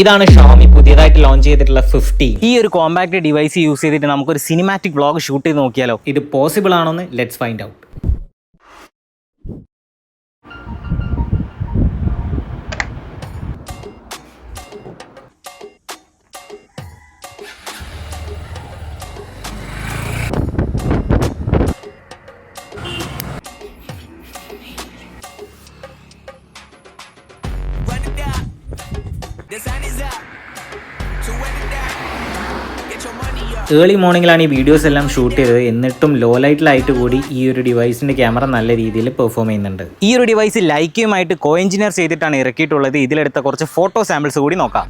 ഇതാണ് ഷോമി പുതിയതായിട്ട് ലോഞ്ച് ചെയ്തിട്ടുള്ള 50. ഈ ഒരു കോമ്പാക്ട് ഡിവൈസ് യൂസ് ചെയ്തിട്ട് നമുക്കൊരു സിനിമാറ്റിക് വ്ളോഗ് ഷൂട്ട് ചെയ്ത് നോക്കിയാലോ? ഇത് പോസിബിൾ ആണോന്ന് ലെറ്റ്സ് ഫൈൻഡ് ഔട്ട്. ഏർലി മോർണിംഗിലാണ് ഈ വീഡിയോസ് എല്ലാം ഷൂട്ട് ചെയ്തത്. എന്നിട്ടും ലോ ലൈറ്റിലായിട്ട് കൂടി ഈ ഒരു ഡിവൈസിന്റെ ക്യാമറ നല്ല രീതിയിൽ പെർഫോം ചെയ്യുന്നുണ്ട്. ഈ ഒരു ഡിവൈസ് ലൈക്കയുമായിട്ട് കോ എഞ്ചിനീയർ ചെയ്തിട്ടാണ് ഇറക്കിയിട്ടുള്ളത്. ഇതിലെടുത്ത കുറച്ച് ഫോട്ടോ സാമ്പിൾസ് കൂടി നോക്കാം.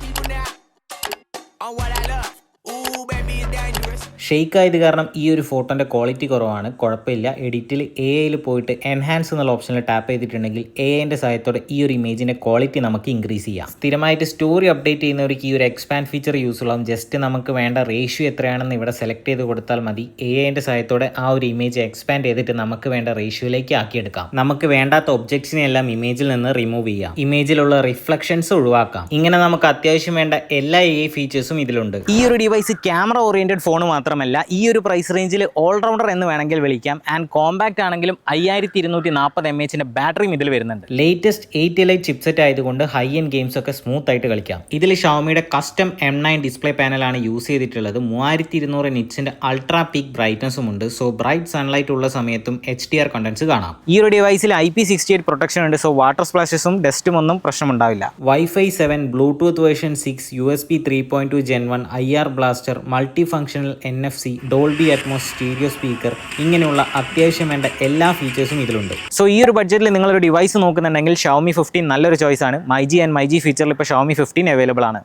ഷെയ്ക്ക് ആയത് കാരണം ഈ ഒരു ഫോട്ടോന്റെ ക്വാളിറ്റി കുറവാണ്. കുഴപ്പമില്ല. എഡിറ്റിൽ AI പോയിട്ട് എൻഹാൻസ് എന്നുള്ള ഓപ്ഷനിൽ ടാപ്പ് ചെയ്തിട്ടുണ്ടെങ്കിൽ AIന്റെ സഹായത്തോടെ ഈ ഒരു ഇമേജിന്റെ ക്വാളിറ്റി നമുക്ക് ഇൻക്രീസ് ചെയ്യാം. സ്ഥിരമായിട്ട് സ്റ്റോറി അപ്ഡേറ്റ് ചെയ്യുന്നവർക്ക് ഈ ഒരു എക്സ്പാൻഡ് ഫീച്ചർ യൂസ്ഫുൾ ആവും. ജസ്റ്റ് നമുക്ക് വേണ്ട റേഷ്യോ എത്രയാണെന്ന് ഇവിടെ സെലക്ട് ചെയ്ത് കൊടുത്താൽ മതി. AIന്റെ സഹായത്തോടെ ആ ഒരു ഇമേജ് എക്സ്പാൻഡ് ചെയ്തിട്ട് നമുക്ക് വേണ്ട റേഷ്യോയിലേക്ക് ആക്കിയെടുക്കാം. നമുക്ക് വേണ്ടാത്ത ഒബ്ജക്ട്സിനെ എല്ലാം ഇമേജിൽ നിന്ന് റിമൂവ് ചെയ്യാം. ഇമേജിലുള്ള റിഫ്ലക്ഷൻസ് ഒഴിവാക്കാം. ഇങ്ങനെ നമുക്ക് അത്യാവശ്യം വേണ്ട എല്ലാ AI ഫീച്ചേഴ്സും ഇതിലുണ്ട്. ഈ ഒരു ഡിവൈസ് ക്യാമറ ഓറിയന്റഡ് ഫോൺ മാത്രമല്ല, ഈ ഒരു പ്രൈസ് റേഞ്ചിൽ ഓൾറൗണ്ടർ എന്ന് വേണമെങ്കിൽ വിളിക്കാം. ആൻഡ് കോമ്പാക്ട് ആണെങ്കിലും 5240 mAh ബാറ്ററിയും ഇതിൽ വരുന്നുണ്ട്. ലേറ്റസ്റ്റ് 8 Lite ചിപ്സെറ്റ് ആയതുകൊണ്ട് ഹൈ എൻഡ് ഗെയിംസ് ഒക്കെ സ്മൂത്ത് ആയിട്ട് കളിക്കാം. ഇതിൽ ഷവോമിയുടെ കസ്റ്റം M9 ഡിസ്പ്ലേ പാനലാണ് യൂസ് ചെയ്തിട്ടുള്ളത്. 3200 നിറ്റ്സിന്റെ അൾട്രാ പീക്ക് ബ്രൈറ്റ്നസും ഉണ്ട്. സോ ബ്രൈറ്റ് സൺലൈറ്റ് ഉള്ള സമയത്തും HDR കണ്ടന്റ്സ് കാണാം. ഈ ഒരു ഡിവൈസിൽ IP68 പ്രൊട്ടക്ഷൻ ഉണ്ട്. സോ വാട്ടർ സ്പ്ലാഷസും ഡസ്റ്റും ഒന്നും പ്രശ്നമുണ്ടാവില്ല. Wi-Fi 7, Bluetooth version 6, USB 3.2 Gen 1, IR blaster, multi functional NFC, Dolby Atmos stereo speaker, ഇങ്ങനെയുള്ള അത്യാവശ്യം വേണ്ട എല്ലാ ഫീച്ചേഴ്സും ഇതിലുണ്ട്. സോ ഈ ഒരു ബഡ്ജറ്റിൽ നിങ്ങളൊരു ഡിവൈസ് നോക്കുന്നുണ്ടെങ്കിൽ Xiaomi 15 നല്ലൊരു ചോയ്സ് ആണ്. MyG ആൻഡ് MyG ഫീച്ചറിൽ ഇപ്പോൾ Xiaomi 15 അവൈലബിൾ ആണ്.